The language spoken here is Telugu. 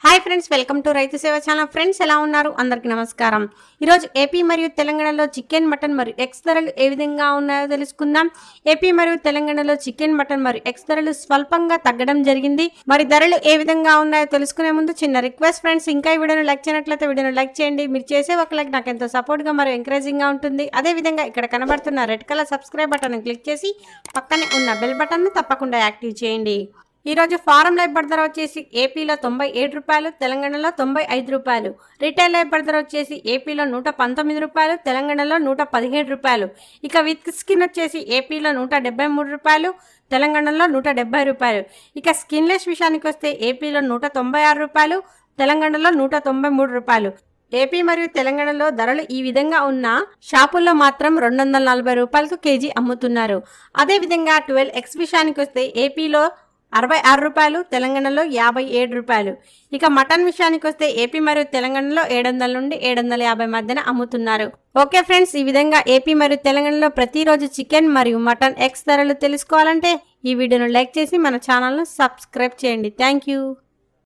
హాయ్ ఫ్రెండ్స్, వెల్కమ్ టు రైతు సేవ ఛానల్. ఫ్రెండ్స్, ఎలా ఉన్నారు? అందరికీ నమస్కారం. ఈరోజు ఏపీ మరియు తెలంగాణలో చికెన్, మటన్ మరియు ఎగ్స్ ధరలు ఏ విధంగా ఉన్నాయో తెలుసుకుందాం. ఏపీ మరియు తెలంగాణలో చికెన్, మటన్ మరియు ఎగ్స్ ధరలు స్వల్పంగా తగ్గడం జరిగింది. మరి ధరలు ఏ విధంగా ఉన్నాయో తెలుసుకునే ముందు చిన్న రిక్వెస్ట్ ఫ్రెండ్స్, ఇంకా ఈ వీడియోను లైక్ చేయనట్లయితే వీడియోను లైక్ చేయండి. మీరు చేసే ఒక లైక్ నాకు ఎంతో సపోర్ట్ గా మరియు ఎంకరేజింగ్ గా ఉంటుంది. అదే విధంగా ఇక్కడ కనబడుతున్న red colour subscribe button click చేసి పక్కనే ఉన్న బెల్ బటన్ ను తప్పకుండా యాక్టివ్ చేయండి. ఈ రోజు ఫారం లైబర్ ధర వచ్చేసి ఏపీలో 97 రూపాయలు, తెలంగాణలో 95 రూపాయలు. రిటైల్ లైబర్ ధర వచ్చేసి ఏపీలో 119 రూపాయలు, తెలంగాణలో 117 రూపాయలు. ఇక విత్ స్కిన్ వచ్చేసి ఏపీలో 173 రూపాయలు, తెలంగాణలో 170 రూపాయలు. ఇక స్కిన్లెస్ విషయానికి వస్తే ఏపీలో 196 రూపాయలు, తెలంగాణలో 193 రూపాయలు. ఏపీ మరియు తెలంగాణలో ధరలు ఈ విధంగా ఉన్న షాపుల్లో మాత్రం 240 రూపాయలకు కేజీ అమ్ముతున్నారు. అదేవిధంగా 12X విషయానికి వస్తే ఏపీలో 66 రూపాయలు, తెలంగాణలో 57 రూపాయలు. ఇక మటన్ విషయానికి వస్తే ఏపీ మరియు తెలంగాణలో 700 నుండి 750 మధ్యన అమ్ముతున్నారు. ఓకే ఫ్రెండ్స్, ఈ విధంగా ఏపీ మరియు తెలంగాణలో ప్రతిరోజు చికెన్ మరియు మటన్ ఎగ్స్ ధరలు తెలుసుకోవాలంటే ఈ వీడియోను లైక్ చేసి మన ఛానల్ను సబ్స్క్రైబ్ చేయండి. Thank you.